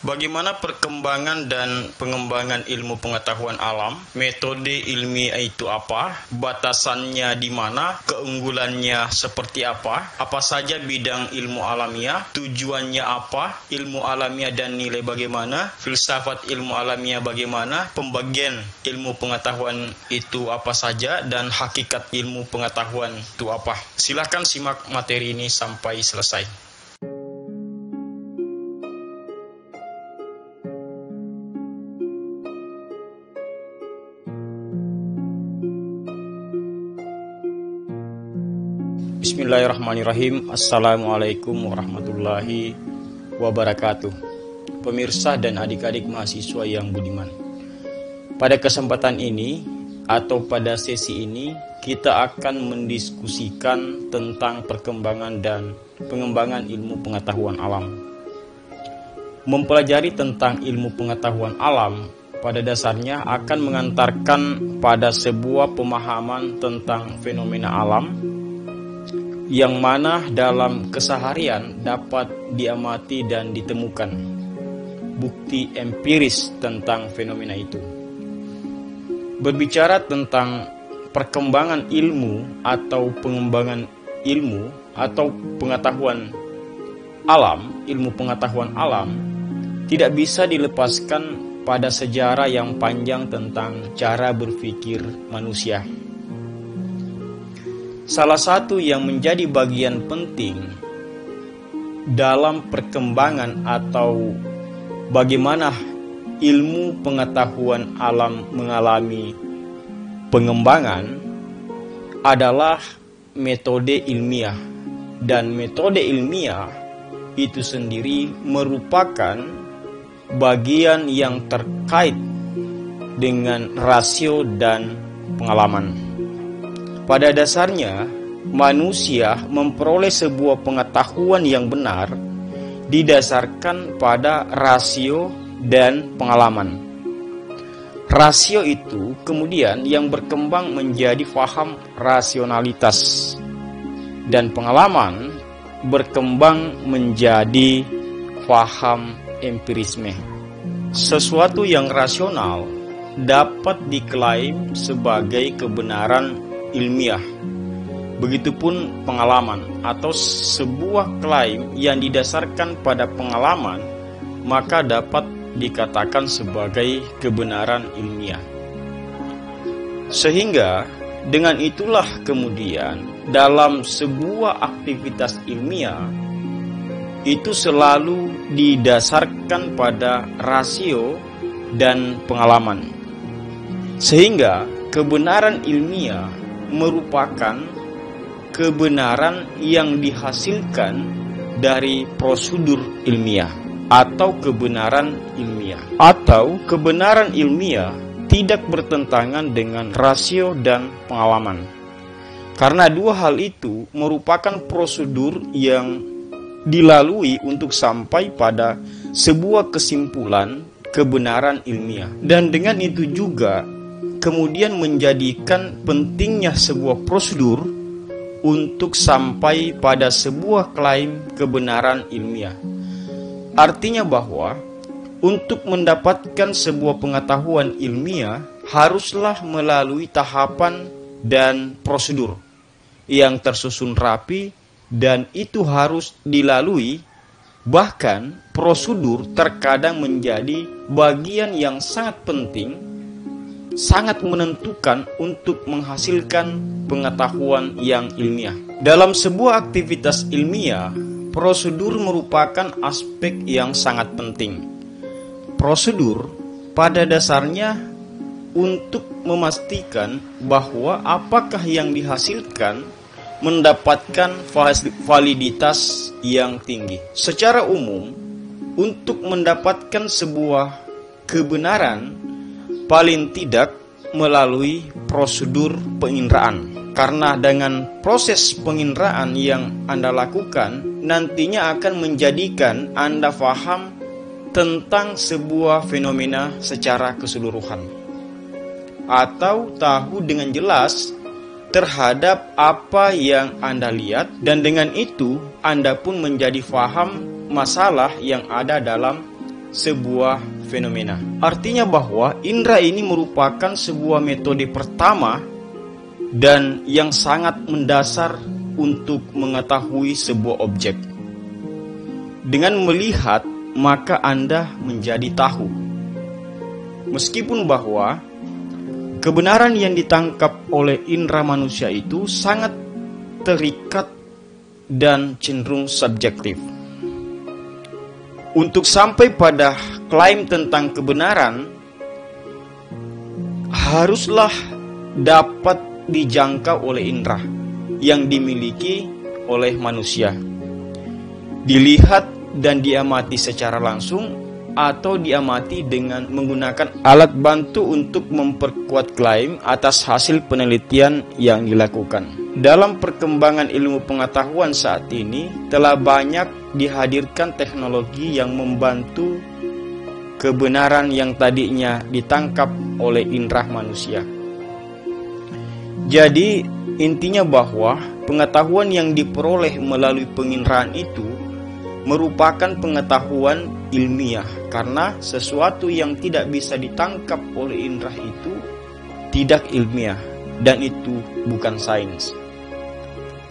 Bagaimana perkembangan dan pengembangan ilmu pengetahuan alam? Metode ilmiah itu apa? Batasannya di mana? Keunggulannya seperti apa? Apa saja bidang ilmu alamiah? Tujuannya apa? Ilmu alamiah dan nilai bagaimana? Filsafat ilmu alamiah bagaimana? Pembagian ilmu pengetahuan itu apa saja? Dan hakikat ilmu pengetahuan itu apa? Silakan simak materi ini sampai selesai. Bismillahirrahmanirrahim. Assalamualaikum warahmatullahi wabarakatuh. Pemirsa dan adik-adik mahasiswa yang budiman, pada kesempatan ini atau pada sesi ini kita akan mendiskusikan tentang perkembangan dan pengembangan ilmu pengetahuan alam. Mempelajari tentang ilmu pengetahuan alam pada dasarnya akan mengantarkan pada sebuah pemahaman tentang fenomena alam yang mana dalam keseharian dapat diamati dan ditemukan bukti empiris tentang fenomena itu. Berbicara tentang perkembangan ilmu atau pengembangan ilmu atau pengetahuan alam, ilmu pengetahuan alam tidak bisa dilepaskan pada sejarah yang panjang tentang cara berpikir manusia. Salah satu yang menjadi bagian penting dalam perkembangan atau bagaimana ilmu pengetahuan alam mengalami pengembangan adalah metode ilmiah. Dan metode ilmiah itu sendiri merupakan bagian yang terkait dengan rasio dan pengalaman. Pada dasarnya, manusia memperoleh sebuah pengetahuan yang benar didasarkan pada rasio dan pengalaman. Rasio itu kemudian yang berkembang menjadi faham rasionalitas, dan pengalaman berkembang menjadi faham empirisme. Sesuatu yang rasional dapat diklaim sebagai kebenaran ilmiah. Begitupun pengalaman atau sebuah klaim yang didasarkan pada pengalaman maka dapat dikatakan sebagai kebenaran ilmiah. Sehingga dengan itulah kemudian dalam sebuah aktivitas ilmiah itu selalu didasarkan pada rasio dan pengalaman. Sehingga kebenaran ilmiah merupakan kebenaran yang dihasilkan dari prosedur ilmiah atau kebenaran ilmiah. Atau kebenaran ilmiah tidak bertentangan dengan rasio dan pengalaman. Karena dua hal itu merupakan prosedur yang dilalui untuk sampai pada sebuah kesimpulan kebenaran ilmiah. Dan dengan itu juga kemudian menjadikan pentingnya sebuah prosedur untuk sampai pada sebuah klaim kebenaran ilmiah. Artinya bahwa untuk mendapatkan sebuah pengetahuan ilmiah haruslah melalui tahapan dan prosedur yang tersusun rapi, dan itu harus dilalui. Bahkan prosedur terkadang menjadi bagian yang sangat penting, sangat menentukan untuk menghasilkan pengetahuan yang ilmiah. Dalam sebuah aktivitas ilmiah, prosedur merupakan aspek yang sangat penting. Prosedur pada dasarnya untuk memastikan bahwa apakah yang dihasilkan mendapatkan validitas yang tinggi. Secara umum, untuk mendapatkan sebuah kebenaran paling tidak melalui prosedur penginderaan. Karena dengan proses penginderaan yang Anda lakukan nantinya akan menjadikan Anda paham tentang sebuah fenomena secara keseluruhan, atau tahu dengan jelas terhadap apa yang Anda lihat, dan dengan itu Anda pun menjadi paham masalah yang ada dalam sebuah fenomena. Artinya bahwa indera ini merupakan sebuah metode pertama dan yang sangat mendasar untuk mengetahui sebuah objek. Dengan melihat, maka Anda menjadi tahu. Meskipun bahwa kebenaran yang ditangkap oleh indera manusia itu sangat terikat dan cenderung subjektif. Untuk sampai pada klaim tentang kebenaran, haruslah dapat dijangkau oleh indera yang dimiliki oleh manusia, dilihat dan diamati secara langsung atau diamati dengan menggunakan alat bantu untuk memperkuat klaim atas hasil penelitian yang dilakukan. Dalam perkembangan ilmu pengetahuan saat ini telah banyak dihadirkan teknologi yang membantu kebenaran yang tadinya ditangkap oleh indera manusia. Jadi intinya bahwa pengetahuan yang diperoleh melalui penginderaan itu merupakan pengetahuan ilmiah, karena sesuatu yang tidak bisa ditangkap oleh indera itu tidak ilmiah dan itu bukan sains,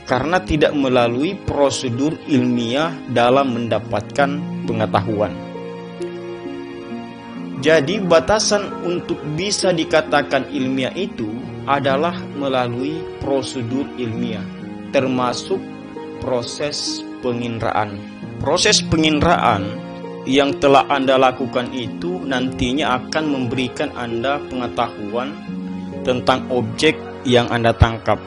karena tidak melalui prosedur ilmiah dalam mendapatkan pengetahuan. Jadi batasan untuk bisa dikatakan ilmiah itu adalah melalui prosedur ilmiah, termasuk proses penginderaan. Proses penginderaan yang telah Anda lakukan itu nantinya akan memberikan Anda pengetahuan tentang objek yang Anda tangkap.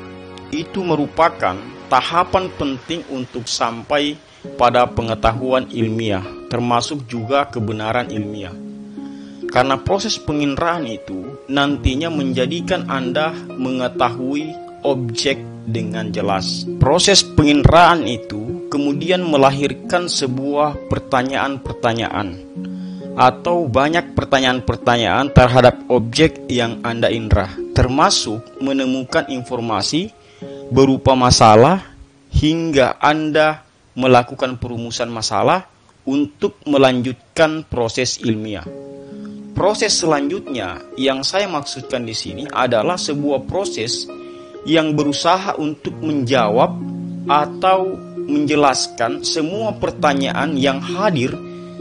Itu merupakan tahapan penting untuk sampai pada pengetahuan ilmiah, termasuk juga kebenaran ilmiah. Karena proses penginderaan itu nantinya menjadikan Anda mengetahui objek dengan jelas. Proses penginderaan itu kemudian melahirkan sebuah pertanyaan-pertanyaan atau banyak pertanyaan-pertanyaan terhadap objek yang Anda indera, termasuk menemukan informasi berupa masalah hingga Anda melakukan perumusan masalah untuk melanjutkan proses ilmiah. Proses selanjutnya yang saya maksudkan di sini adalah sebuah proses yang berusaha untuk menjawab atau menjelaskan semua pertanyaan yang hadir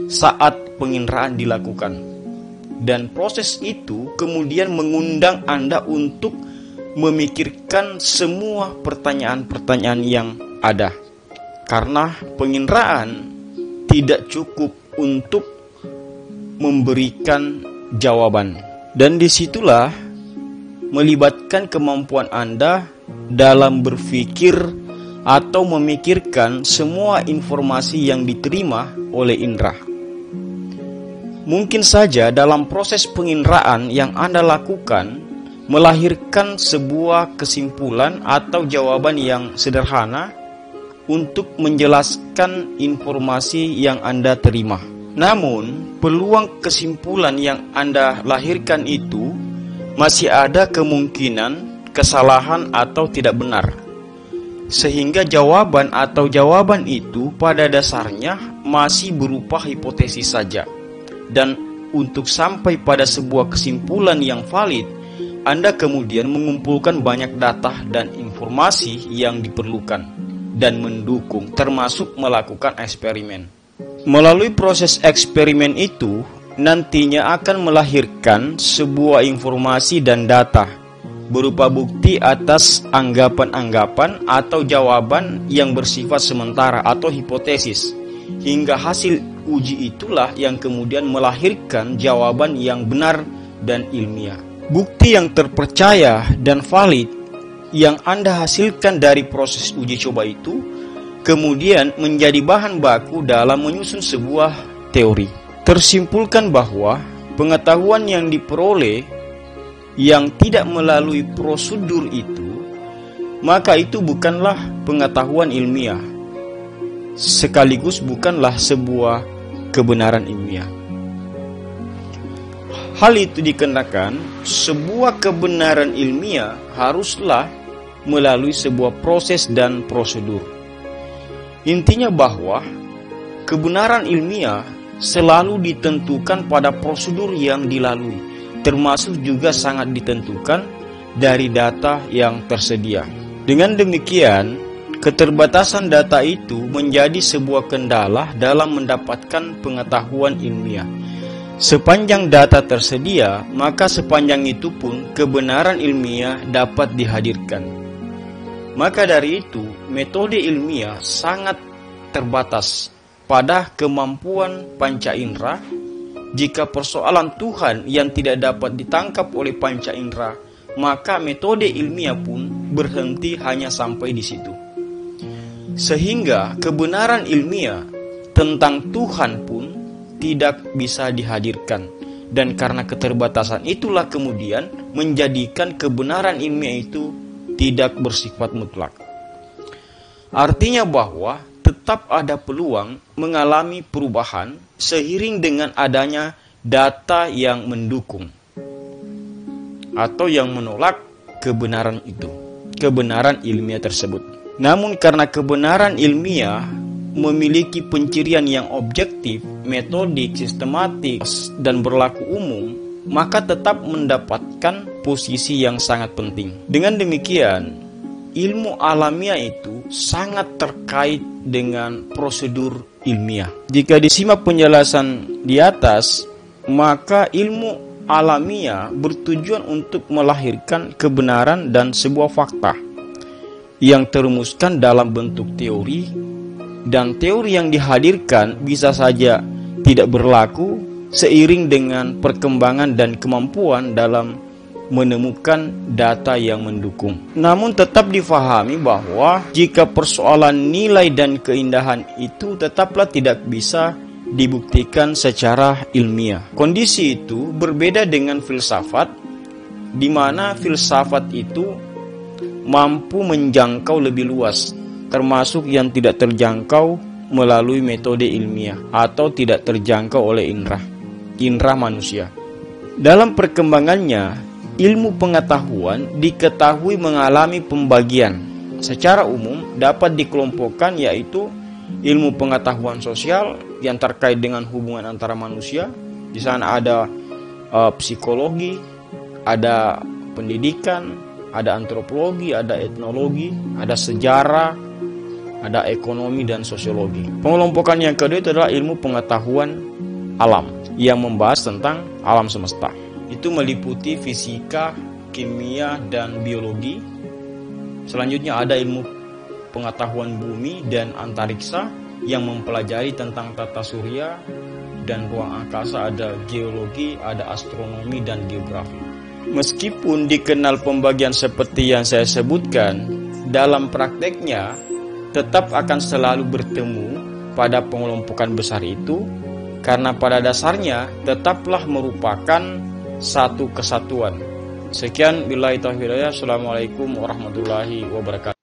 saat penginderaan dilakukan. Dan proses itu kemudian mengundang Anda untuk memikirkan semua pertanyaan-pertanyaan yang ada. Karena penginderaan tidak cukup untuk memberikan jawaban. Dan disitulah melibatkan kemampuan Anda dalam berpikir atau memikirkan semua informasi yang diterima oleh indera. Mungkin saja dalam proses penginderaan yang Anda lakukan melahirkan sebuah kesimpulan atau jawaban yang sederhana untuk menjelaskan informasi yang Anda terima. Namun, peluang kesimpulan yang Anda lahirkan itu masih ada kemungkinan kesalahan atau tidak benar. Sehingga jawaban atau jawaban itu pada dasarnya masih berupa hipotesis saja. Dan untuk sampai pada sebuah kesimpulan yang valid, Anda kemudian mengumpulkan banyak data dan informasi yang diperlukan dan mendukung, termasuk melakukan eksperimen. Melalui proses eksperimen itu, nantinya akan melahirkan sebuah informasi dan data berupa bukti atas anggapan-anggapan atau jawaban yang bersifat sementara atau hipotesis. Hingga hasil uji itulah yang kemudian melahirkan jawaban yang benar dan ilmiah. Bukti yang terpercaya dan valid yang Anda hasilkan dari proses uji coba itu kemudian menjadi bahan baku dalam menyusun sebuah teori. Tersimpulkan bahwa pengetahuan yang diperoleh yang tidak melalui prosedur itu, maka itu bukanlah pengetahuan ilmiah, sekaligus bukanlah sebuah kebenaran ilmiah. Hal itu dikarenakan sebuah kebenaran ilmiah haruslah melalui sebuah proses dan prosedur. Intinya bahwa kebenaran ilmiah selalu ditentukan pada prosedur yang dilalui, termasuk juga sangat ditentukan dari data yang tersedia. Dengan demikian, keterbatasan data itu menjadi sebuah kendala dalam mendapatkan pengetahuan ilmiah. Sepanjang data tersedia, maka sepanjang itu pun kebenaran ilmiah dapat dihadirkan. Maka dari itu, metode ilmiah sangat terbatas pada kemampuan panca indera. Jika persoalan Tuhan yang tidak dapat ditangkap oleh panca indera, maka metode ilmiah pun berhenti hanya sampai di situ. Sehingga kebenaran ilmiah tentang Tuhan pun tidak bisa dihadirkan. Dan karena keterbatasan itulah kemudian menjadikan kebenaran ilmiah itu tidak bersifat mutlak. Artinya bahwa tetap ada peluang mengalami perubahan seiring dengan adanya data yang mendukung atau yang menolak kebenaran itu, kebenaran ilmiah tersebut. Namun karena kebenaran ilmiah memiliki pencirian yang objektif, metodik, sistematik, dan berlaku umum, maka tetap mendapatkan posisi yang sangat penting. Dengan demikian, ilmu alamiah itu sangat terkait dengan prosedur ilmiah. Jika disimak penjelasan di atas, maka ilmu alamiah bertujuan untuk melahirkan kebenaran dan sebuah fakta yang terumuskan dalam bentuk teori, dan teori yang dihadirkan bisa saja tidak berlaku seiring dengan perkembangan dan kemampuan dalam menemukan data yang mendukung. Namun tetap difahami bahwa jika persoalan nilai dan keindahan itu tetaplah tidak bisa dibuktikan secara ilmiah. Kondisi itu berbeda dengan filsafat, di mana filsafat itu mampu menjangkau lebih luas, termasuk yang tidak terjangkau melalui metode ilmiah atau tidak terjangkau oleh indera manusia. Dalam perkembangannya, ilmu pengetahuan diketahui mengalami pembagian. Secara umum dapat dikelompokkan yaitu ilmu pengetahuan sosial yang terkait dengan hubungan antara manusia. Di sana ada psikologi, ada pendidikan, ada antropologi, ada etnologi, ada sejarah, ada ekonomi dan sosiologi. Pengelompokan yang kedua itu adalah ilmu pengetahuan alam yang membahas tentang alam semesta. Itu meliputi fisika, kimia, dan biologi. Selanjutnya ada ilmu pengetahuan bumi dan antariksa yang mempelajari tentang tata surya dan ruang angkasa. Ada geologi, ada astronomi, dan geografi. Meskipun dikenal pembagian seperti yang saya sebutkan, dalam prakteknya tetap akan selalu bertemu pada pengelompokan besar itu, karena pada dasarnya tetaplah merupakan satu kesatuan. Sekian, billahi taufiq hidayah. Assalamualaikum warahmatullahi wabarakatuh.